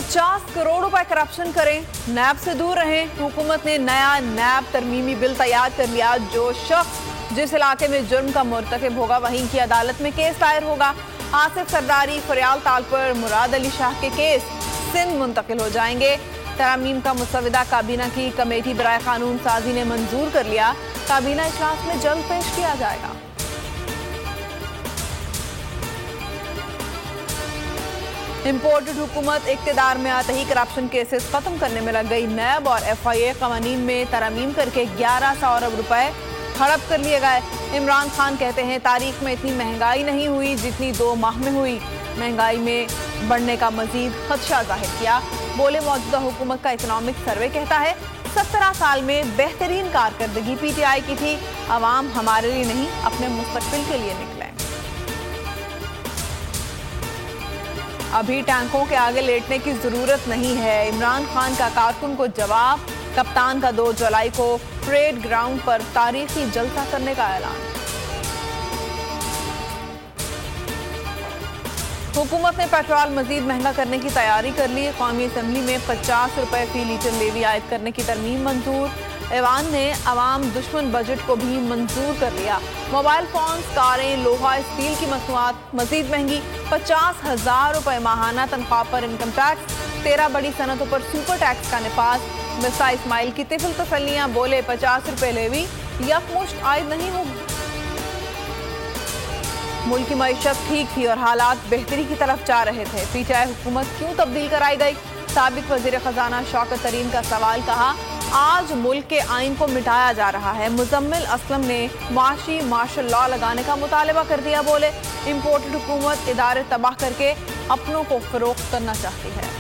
50 करोड़ रुपए करप्शन करें, नैब से दूर रहें। हुकूमत ने नया नैब तरमीमी बिल तैयार कर लिया। जो शख्स जिस इलाके में जुर्म का मुर्तकिब होगा वहीं की अदालत में केस दायर होगा। आसिफ सरदारी, फरियाल तालपुर, मुराद अली शाह के केस सिंध मुंतकिल हो जाएंगे। तरमीम का मुसविदा काबीना की कमेटी बराए कानून साजी ने मंजूर कर लिया। काबीना इजलास में जल्द पेश किया जाएगा। इम्पोर्टेड हुकूमत इक्तदार में आते ही करप्शन केसेस खत्म करने में लग गई। नैब और FIA कवानीन में तरमीम करके 1100 अरब रुपए हड़प कर लिए गए। इमरान खान कहते हैं तारीख में इतनी महंगाई नहीं हुई जितनी 2 माह में हुई। महंगाई में बढ़ने का मजीद खदशा जाहिर किया। बोले मौजूदा हुकूमत का इकोनॉमिक सर्वे कहता है 17 साल में बेहतरीन कारकर्दगी PTI की थी। अवाम हमारे लिए नहीं अपने मुस्तकबिल के लिए निकले। अभी टैंकों के आगे लेटने की जरूरत नहीं है। इमरान खान का कारकुन को जवाब। कप्तान का 2 जुलाई को परेड ग्राउंड पर तारीखी जलसा करने का ऐलान। हुकूमत ने पेट्रोल मजीद महंगा करने की तैयारी कर ली। कौमी असम्बली में 50 रुपए फी लीटर लेवी आयद करने की तरमीम मंजूर। ऐवान ने अवाम दुश्मन बजट को भी मंजूर कर लिया। मोबाइल फोन, कारें, लोहा, स्टील की मसनूआत मजीद महंगी। 50,000 रुपए माहाना तनख्वाह पर इनकम टैक्स। 13 बड़ी सनतों पर सुपर टैक्स का निफाज। मिर्जा इस्माइल की तिफल तसल्लियां। बोले 50 रुपए लेवी यकमुश्त आयद नहीं होगी। मुल्क की मईशत ठीक थी और हालात बेहतरी की तरफ जा रहे थे। PTI हुकूमत क्यों तब्दील कराई गई? साबिक वजीर खजाना शौकत तरीन का सवाल। कहा आज मुल्क के आइन को मिटाया जा रहा है। मुजम्मिल असलम ने माशी मार्शल लॉ लगाने का मुतालबा कर दिया। बोले इम्पोर्टेड हुकूमत इदारे तबाह करके अपनों को फरोख्त करना चाहती है।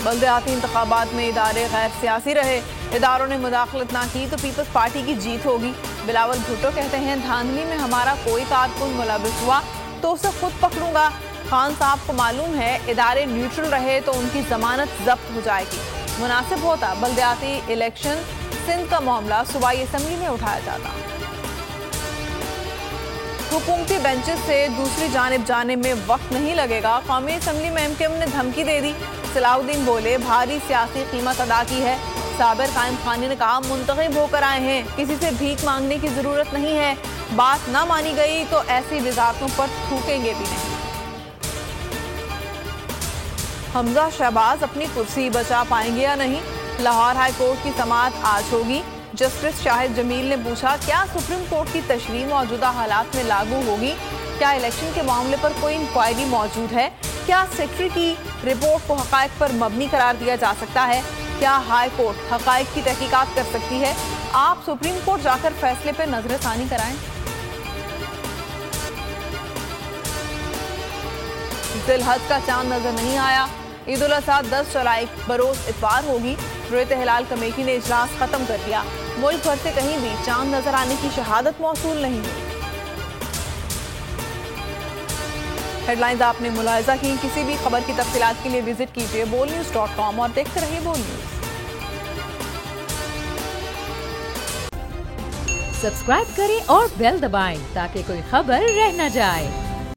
बल्दियाती इंतखाबात में इदारे गैर सियासी रहे। इदारों ने मुदाखलत ना की तो पीपल्स पार्टी की जीत होगी। बिलावल भुट्टो कहते हैं धांधली में हमारा कोई कारकुन मुलविस हुआ तो उसे खुद पकड़ूंगा। खान साहब को मालूम है इदारे न्यूट्रल रहे तो उनकी जमानत जब्त हो जाएगी। मुनासिब होता बल्दियाती इलेक्शन सिंध का मामला सूबाई असम्बली में उठाया जाता। हुकूमती बेंचेस से दूसरी जानिब जाने में वक्त नहीं लगेगा। कौमी असम्बली में MKM ने धमकी दे दी। सलाउद्दीन बोले भारी सियासी कीमत अदा की है। साबिर कायम खानी ने कहा मुंतखब होकर आए हैं, किसी से भीख मांगने की जरूरत नहीं है। बात ना मानी गई तो ऐसी वजारतों पर थूकेंगे भी नहीं। हमजा शहबाज अपनी कुर्सी बचा पाएंगे या नहीं? लाहौर हाई कोर्ट की समाअत आज होगी। जस्टिस शाहिद जमील ने पूछा क्या सुप्रीम कोर्ट की तशरीह मौजूदा हालात में लागू होगी? क्या इलेक्शन के मामले पर कोई इंक्वायरी मौजूद है? क्या सेक्रेटरी की रिपोर्ट को हकायक पर मबनी करार दिया जा सकता है? क्या हाई कोर्ट हकायक की तहकीकात कर सकती है? आप सुप्रीम कोर्ट जाकर फैसले पर नजरसानी कराएं। जिलहज का चांद नजर नहीं आया। ईद उल अज़हा 10 जुलाई बरोज इतवार होगी। रुयत हिलाल कमेटी ने इजलास खत्म कर दिया। मुल्क भर से कहीं भी चांद नजर आने की शहादत मौसूल नहीं हुई। हेडलाइंस आपने मुलाहिजा की। किसी भी खबर की तफसीलात के लिए विजिट कीजिए bolnews.com और देखते रहिए बोल न्यूज। सब्सक्राइब करें और बेल दबाएं ताकि कोई खबर रह न जाए।